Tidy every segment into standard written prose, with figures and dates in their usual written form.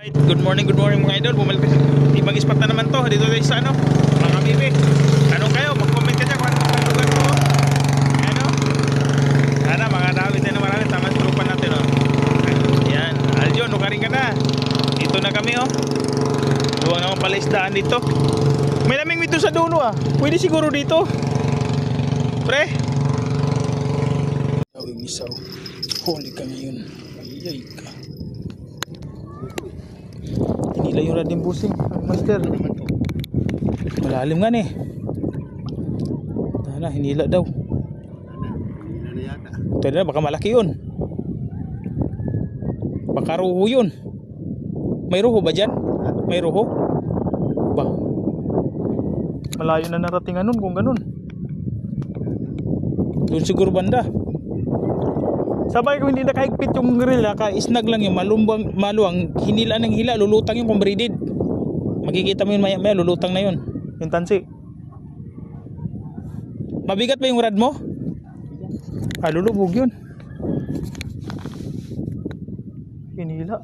Good morning mga idol. Bumalik kasi ibang spot na naman to. Dito tayo sa mga bibi. Tanong kayo, mag-comment ka dyan kung anong lugar mo. Ano? Sana mga dawit na marami. Tama sa lupa natin Yan, Aljon, nukarin ka na. Dito na kami Luwang naman pala isdaan dito. May laming dito sa dulo Pwede siguro dito. Pre. Tawing isaw. Huli ka ngayon. Ayay ka. Hinila yung rading busing, master. Malalim nga Tana, hinila daw. Tana, baka malaki yun. Baka ruho yun. May ruho ba dyan? May ruho? Ba? Malayo na narating nun kung ganun. Doon siguro banda. Sabay kung hindi nakahigpit yung grill isnag lang yung maluwang, hinila ng hila, lulutang yung kumbridid. Makikita mo yun maya, lulutang na yun. Yung tansi. Mabigat ba yung rad mo? Lulubog yun. Hinila.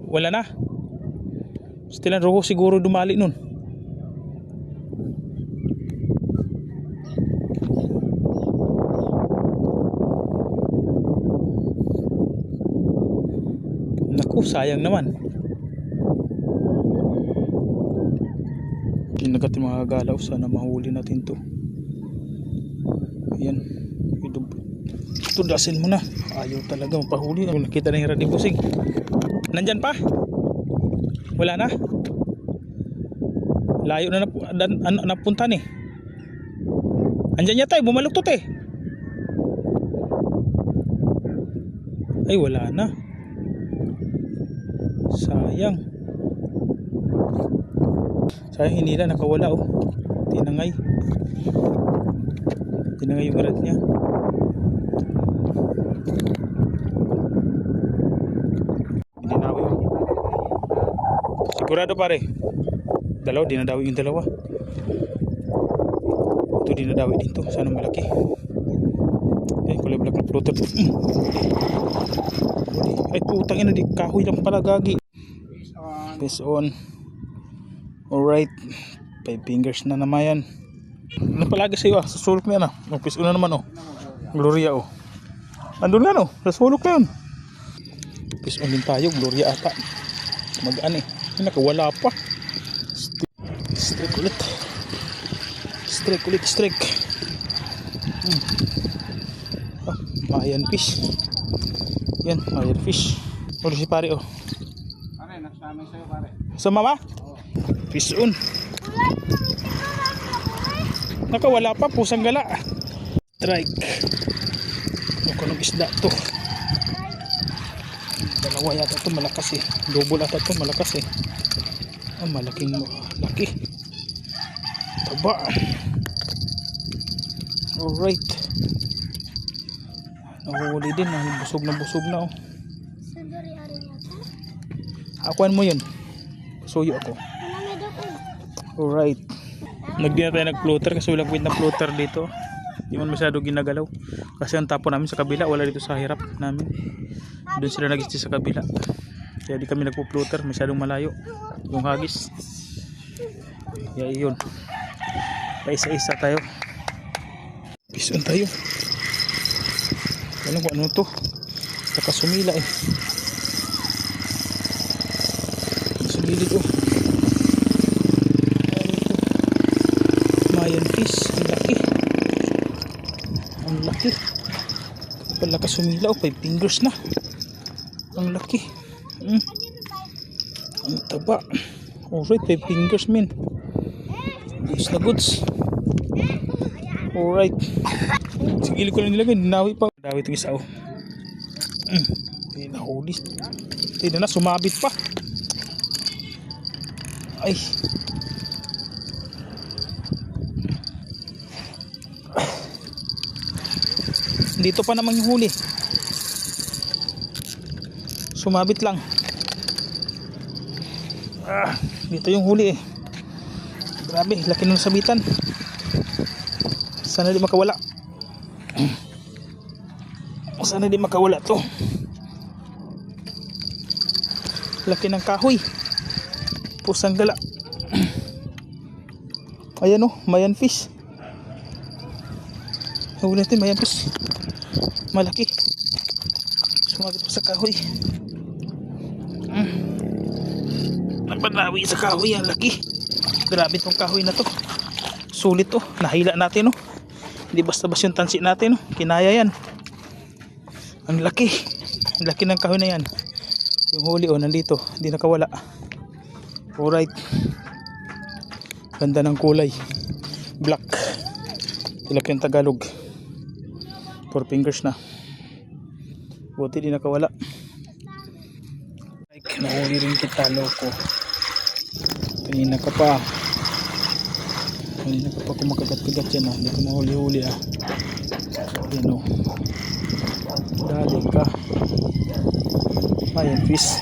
Wala na. Stilan ruho siguro dumali nun. Sayang naman. Kinagat yung mga galaw. Sana mahuli natin to. Ayan. Tudasin mo na. Ayaw talaga mapahuli. Nakita na yung rading busing. Nandyan pa? Wala na? Layo na napunta Andyan yata bumaluktot Ay wala na. Sayang. Sayang hinila, nakawala Tinangay. Tinangay yung rad niya. Dinawi sigurado pare. Dalawa, dinadawi yung dalawa. Ito dinadawi din to. Sana malaki. Ay, kulay black na pulutan. Ay putang ina, di kahoy lang pala gagi. Fish on. Alright. 5 fingers na naman yan. Ano palagi sa'yo sa sulok na yan Fish on na naman Gloria andun na sa sulok na yun. Fish on din tayo. Gloria ata. Magaan nakawala pa. Strike ulit. Strike. Mayan fish. Yan, mayan fish. Ulo si pare Pare, nagsama sa'yo pare. Sa mama? Fish on. Nakawala pa, pusang gala. Strike. Anong isda to? Dalawa yata to, malakas Double ata to, malakas malaking laki. Taba. Alright. Nahuli din, busog na Akuan mo yun. Suyo ako. Alright. Nagdi na tayo nag-floater kasi walang kwit na floater dito. Hindi man masyado ginagalaw. Kasi ang tapo namin sa kabila, wala dito sa hirap namin. Doon sila nag-stay sa kabila. Kaya di kami nagpo-floater, masyadong malayo yung hagis. Kaya yun. Paisa-isa tayo. Pison tayo. Alam ko ano to. Saka sumila Sumili to. Mayan fish. Ang laki. Pala ka sumila 5 fingers na. Ang laki. Ang taba. Alright, 5 fingers men. Goods na goods. Alright. Sige ko lang nilagay. Dinawi pa. Dinawi itong isa Hindi nahuli. Hindi na sumabit pa. Ay. Dito pa naman yung huli. Sumabit lang. Dito yung huli Grabe, laki ng sabitan. Sana di makawala. Sana di makawala to. Laki ng kahoy. Pusang gala. Ayan o, mayan fish. Huli natin, mayan fish. Malaki. Sumagot pa sa kahoy. Napanawi sa kahoy, ang laki. Grabe tong kahoy na to. Sulit to, nahila natin, no. Hindi basta-basta yung tansi natin, no. Kinaya yan. Ang laki. Ang laki ng kahoy na yan. Yung huli, nandito. Hindi nakawala. Alright. Ganda ng kulay. Black. Tilapia yung Tagalog. 4 fingers na. Buti di nakawala. Nahuli rin kita, loko. Kanina ka pa kumakagat-kagat yan, hindi ko mahuli-huli yan o. Dali ka. Ayan fish.